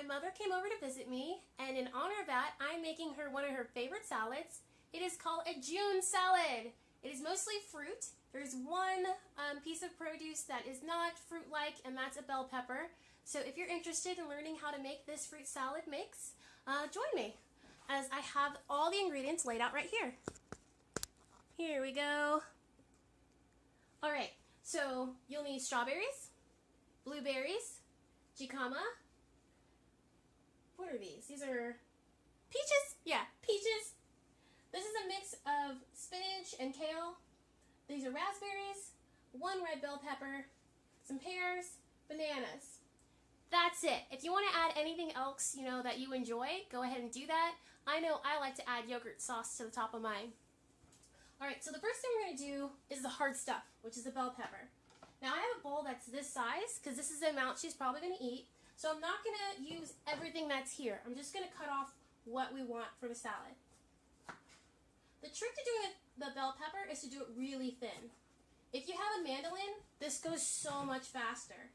my mother came over to visit me, and in honor of that, I'm making her one of her favorite salads. It is called a June salad. It is mostly fruit. There's one piece of produce that is not fruit-like, and that's a bell pepper. So if you're interested in learning how to make this fruit salad mix, join me, as I have all the ingredients laid out right here. Here we go. All right, so you'll need strawberries, blueberries, jicama. What are these? These are peaches? Yeah, peaches. This is a mix of spinach and kale. These are raspberries, one red bell pepper, some pears, bananas. That's it. If you want to add anything else, that you enjoy, go ahead and do that. I know I like to add yogurt sauce to the top of mine. All right, so the first thing we're going to do is the hard stuff, which is the bell pepper. Now I have a bowl that's this size because this is the amount she's probably going to eat. So I'm not going to use everything that's here. I'm just going to cut off what we want for the salad. The trick to doing the bell pepper is to do it really thin. If you have a mandolin, this goes so much faster.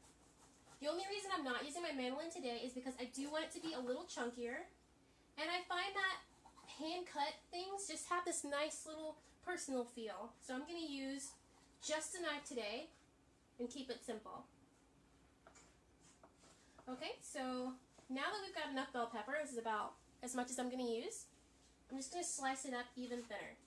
The only reason I'm not using my mandolin today is because I do want it to be a little chunkier. And I find that hand-cut things just have this nice little personal feel. So I'm going to use just a knife today and keep it simple. Okay, so now that we've got enough bell pepper, this is about as much as I'm going to use, I'm just going to slice it up even thinner.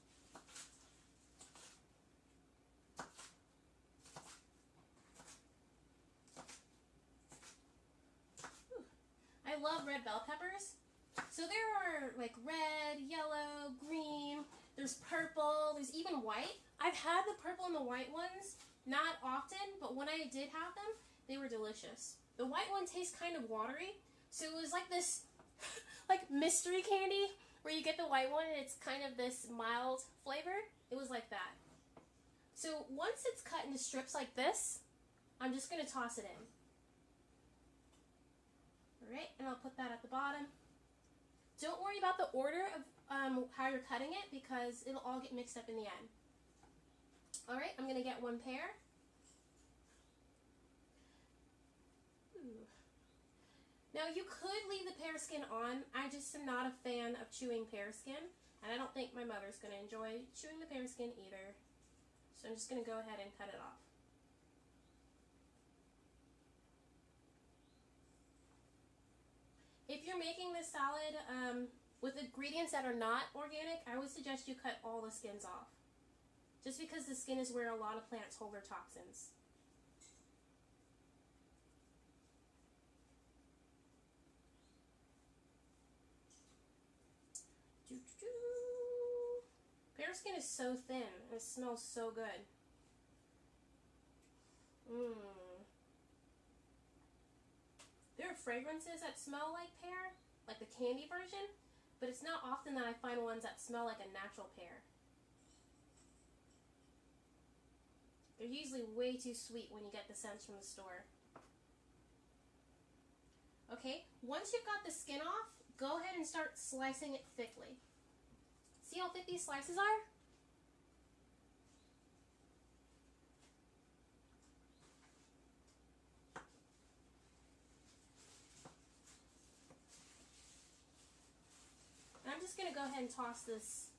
I love red bell peppers. So there are like red, yellow, green, there's purple, there's even white. I've had the purple and the white ones, not often, but when I did have them, they were delicious. The white one tastes kind of watery, so it was like this like mystery candy where you get the white one and it's kind of this mild flavor. It was like that. So once it's cut into strips like this, I'm just going to toss it in. Alright, and I'll put that at the bottom. Don't worry about the order of how you're cutting it because it'll all get mixed up in the end. Alright, I'm going to get one pear. Ooh. Now you could leave the pear skin on. I just am not a fan of chewing pear skin, and I don't think my mother's going to enjoy chewing the pear skin either. So I'm just going to go ahead and cut it off. If you're making this salad with ingredients that are not organic, I would suggest you cut all the skins off. Just because the skin is where a lot of plants hold their toxins. Pear skin is so thin and it smells so good. There are fragrances that smell like pear, like the candy version, but it's not often that I find ones that smell like a natural pear. They're usually way too sweet when you get the scents from the store. Okay, once you've got the skin off, go ahead and start slicing it thickly. See how thick these slices are? And I'm just going to go ahead and toss this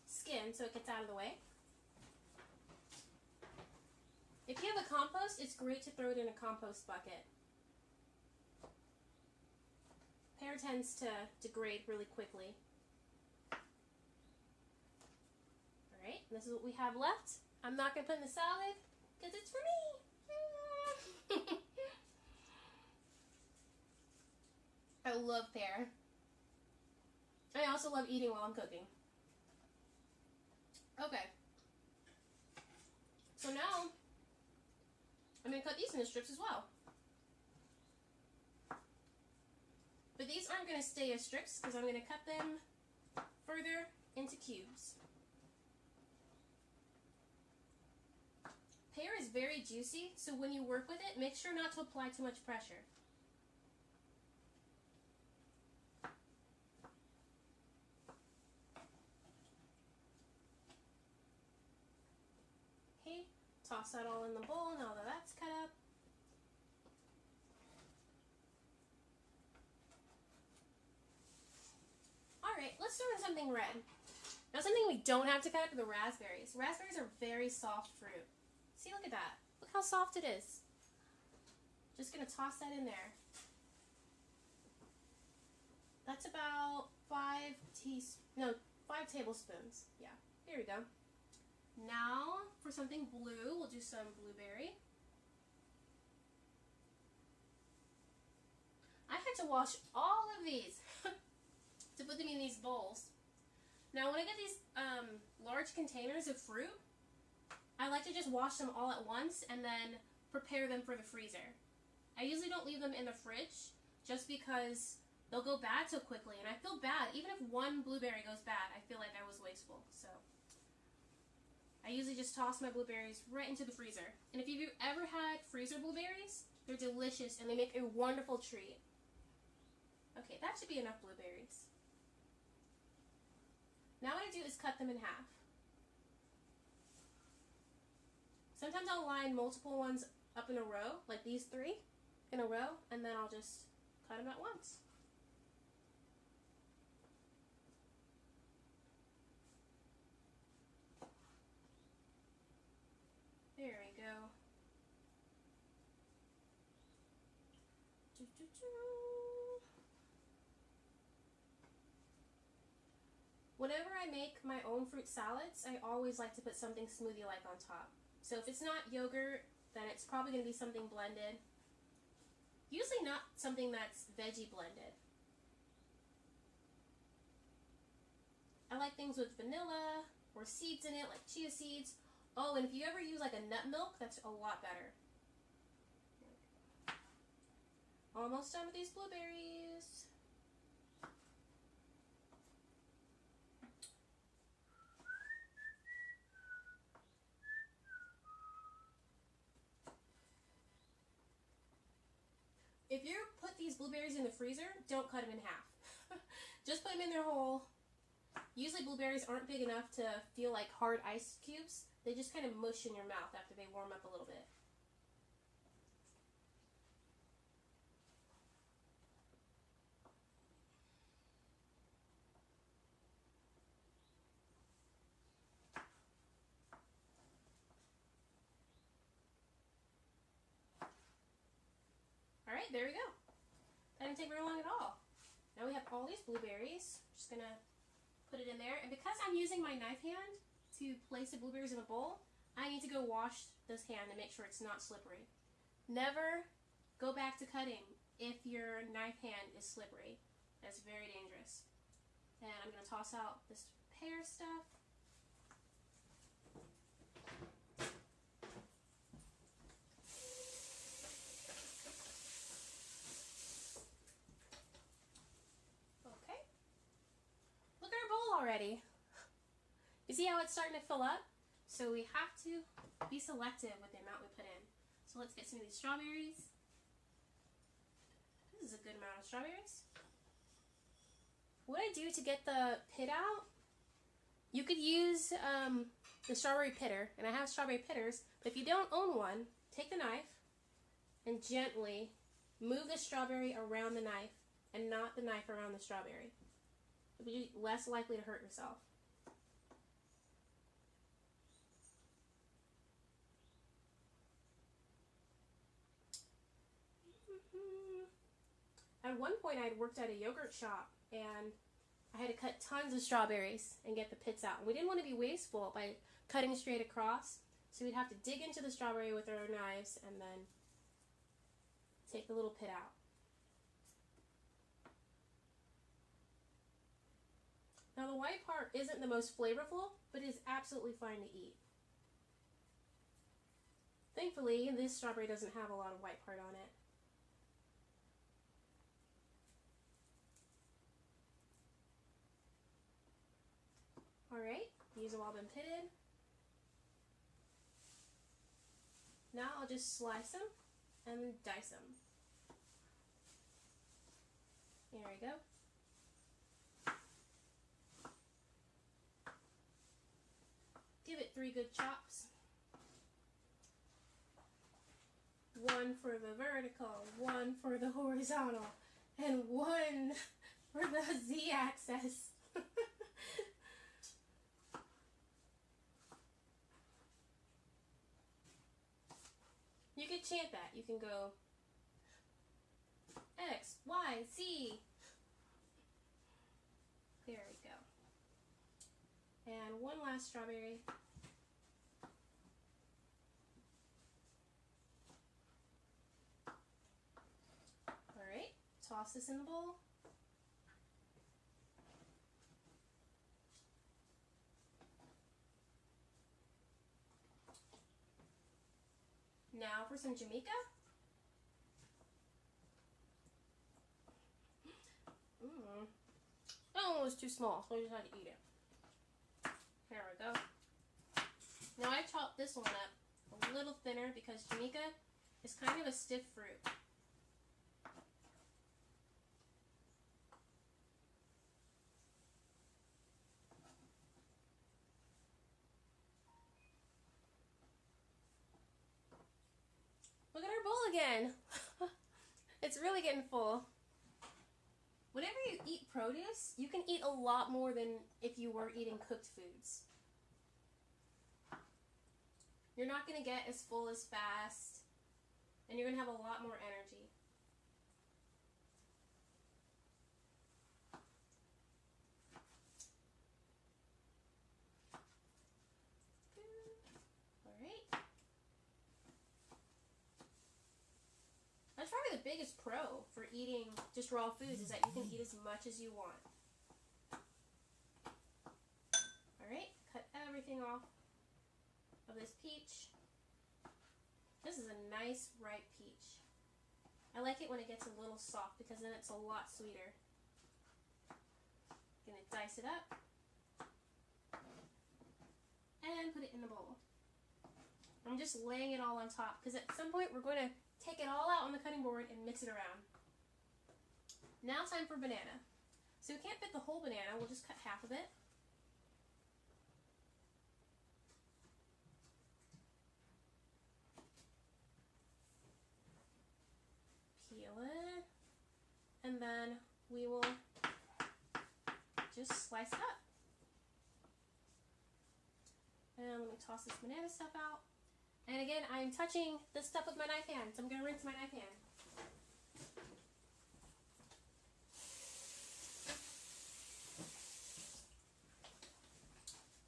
skin so it gets out of the way. If you have a compost, it's great to throw it in a compost bucket. Pear tends to degrade really quickly. Alright, this is what we have left. I'm not going to put in the salad because it's for me. I love pear. I also love eating while I'm cooking. Okay. So now, I'm going to cut these into strips as well. But these aren't going to stay as strips because I'm going to cut them further into cubes. Pear is very juicy, so when you work with it, make sure not to apply too much pressure. Okay, toss that all in the bowl now that that's cut up. Alright, let's throw in something red. Now something we don't have to cut are the raspberries. Raspberries are very soft fruit. See, look at that. Look how soft it is. Just gonna toss that in there. That's about 5 tablespoons. Yeah, here we go. Now for something blue, we'll do some blueberry. I had to wash all of these to put them in these bowls. Now when I get these large containers of fruit, I like to just wash them all at once and then prepare them for the freezer. I usually don't leave them in the fridge just because they'll go bad so quickly, and I feel bad. Even if one blueberry goes bad, I feel like I was wasteful. So I usually just toss my blueberries right into the freezer. And if you've ever had freezer blueberries, they're delicious and they make a wonderful treat. Okay, that should be enough blueberries. Now what I do is cut them in half. Sometimes I'll line multiple ones up in a row, like these 3 in a row, and then I'll just cut them at once. There we go. Whenever I make my own fruit salads, I always like to put something smoothie-like on top. So if it's not yogurt, then it's probably going to be something blended. Usually not something that's veggie blended. I like things with vanilla or seeds in it, like chia seeds. Oh, and if you ever use like a nut milk, that's a lot better. Almost done with these blueberries. If you put these blueberries in the freezer, don't cut them in half. Just put them in their whole. Usually blueberries aren't big enough to feel like hard ice cubes. They just kind of mush in your mouth after they warm up a little bit. Alright, there we go. That didn't take very long at all. Now we have all these blueberries. Just gonna put it in there. And because I'm using my knife hand to place the blueberries in a bowl, I need to go wash this hand and make sure it's not slippery. Never go back to cutting if your knife hand is slippery. That's very dangerous. And I'm gonna toss out this pear stuff. Already. You see how it's starting to fill up? So we have to be selective with the amount we put in. So let's get some of these strawberries. This is a good amount of strawberries. What I do to get the pit out, you could use the strawberry pitter, and I have strawberry pitters, but if you don't own one, take the knife and gently move the strawberry around the knife and not the knife around the strawberry. You'll be less likely to hurt yourself. At one point I had worked at a yogurt shop and I had to cut tons of strawberries and get the pits out. And we didn't want to be wasteful by cutting straight across, so we'd have to dig into the strawberry with our knives and then take the little pit out. Now the white part isn't the most flavorful, but it is absolutely fine to eat. Thankfully, this strawberry doesn't have a lot of white part on it. Alright, these have all been pitted. Now I'll just slice them and dice them. There we go. Give it 3 good chops. 1 for the vertical, 1 for the horizontal, and 1 for the Z-axis. You could chant that. You can go X, Y, Z. There we go. And one last strawberry. All right, toss this in the bowl. Now for some Jamaica. That one was too small, so I just had to eat it. There we go. Now I chopped this one up a little thinner because Jamaica is kind of a stiff fruit. Look at our bowl again. It's really getting full. Whenever you eat produce, you can eat a lot more than if you were eating cooked foods. You're not going to get as full as fast, and you're going to have a lot more energy. All right. That's probably the biggest pro for eating just raw foods is that you can eat as much as you want. All right, cut everything off of this peach. This is a nice ripe peach. I like it when it gets a little soft because then it's a lot sweeter. Gonna dice it up and put it in the bowl. I'm just laying it all on top because at some point we're going to take it all out on the cutting board and mix it around. Now time for banana. So we can't fit the whole banana, we'll just cut half of it. Peel it, and then we will just slice it up. And let me toss this banana stuff out. And again, I'm touching the stuff with my knife hand, so I'm going to rinse my knife hand.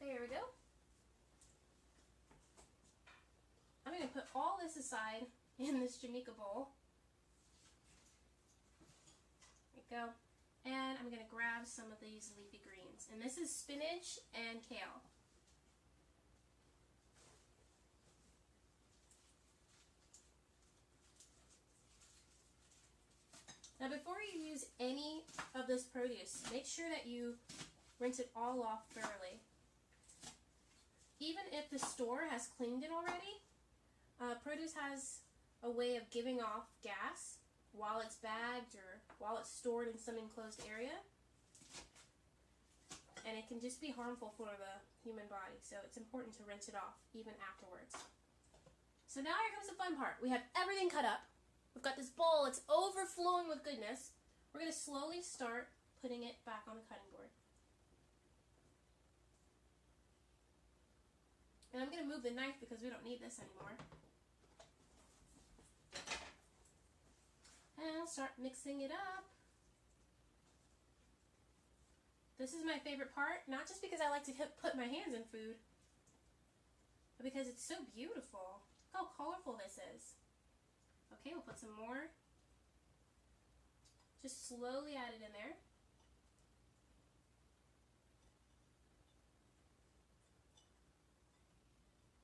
There we go. I'm going to put all this aside in this Jamaica bowl. There we go. And I'm going to grab some of these leafy greens. And this is spinach and kale. Now before you use any of this produce, make sure that you rinse it all off thoroughly. Even if the store has cleaned it already, produce has a way of giving off gas while it's bagged or while it's stored in some enclosed area. And it can just be harmful for the human body, so it's important to rinse it off even afterwards. So now here comes the fun part. We have everything cut up. We've got this bowl, it's overflowing with goodness. We're going to slowly start putting it back on the cutting board. And I'm going to move the knife because we don't need this anymore. And I'll start mixing it up. This is my favorite part, not just because I like to put my hands in food, but because it's so beautiful. Look how colorful this is. Okay, we'll put some more. Just slowly add it in there.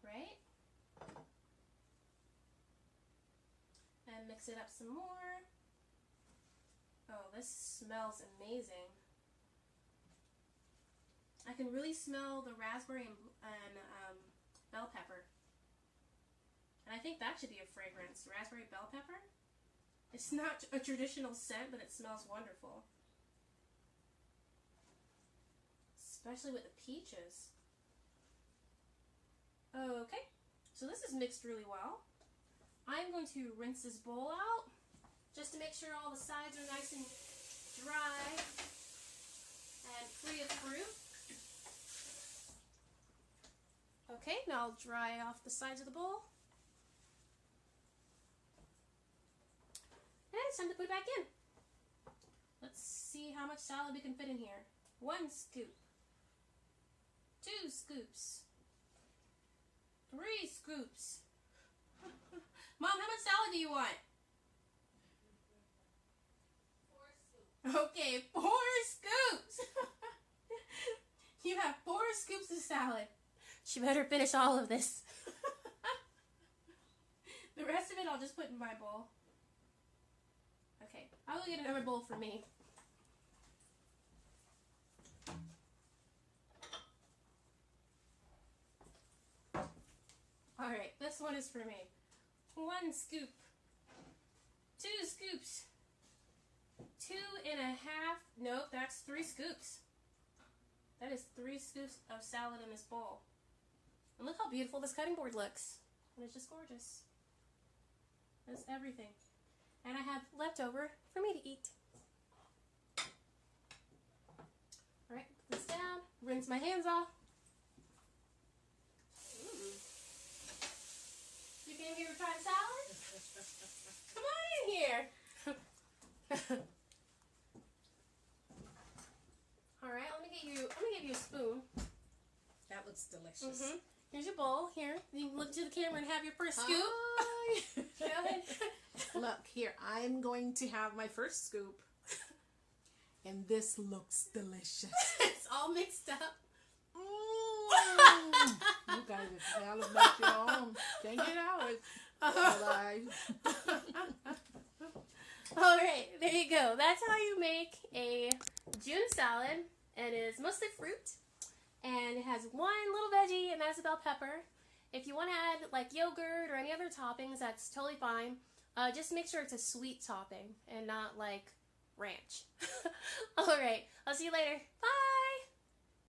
Right? And mix it up some more. Oh, this smells amazing. I can really smell the raspberry and bell pepper. And I think that should be a fragrance. Raspberry bell pepper. It's not a traditional scent, but it smells wonderful. Especially with the peaches. Okay, so this is mixed really well. I'm going to rinse this bowl out just to make sure all the sides are nice and dry. and free of fruit. Okay, now I'll dry off the sides of the bowl. And it's time to put it back in. Let's see how much salad we can fit in here. 1 scoop. 2 scoops. 3 scoops. Mom, how much salad do you want? 4 scoops. Okay, 4 scoops. You have 4 scoops of salad. She better finish all of this. The rest of it I'll just put in my bowl. Okay, I will get another bowl for me. Alright, this one is for me. 1 scoop. 2 scoops. 2.5. Nope, that's 3 scoops. That is 3 scoops of salad in this bowl. And look how beautiful this cutting board looks. And it's just gorgeous. That's everything. And I have leftover for me to eat. Alright, put this down. Rinse my hands off. You came here to try the salad? Come on in here. Alright, let me give you a spoon. That looks delicious. Mm-hmm. Here's your bowl. Here, you can look to the camera and have your first scoop. Go ahead. Look, here, I'm going to have my first scoop. And this looks delicious. It's all mixed up. You guys, if salad makes your own, can't get ours. Alright, there you go. That's how you make a June salad. It is mostly fruit. And it has 1 little veggie, and that's a bell pepper. If you want to add like yogurt or any other toppings, that's totally fine. Just make sure it's a sweet topping and not like ranch. Alright, I'll see you later. Bye!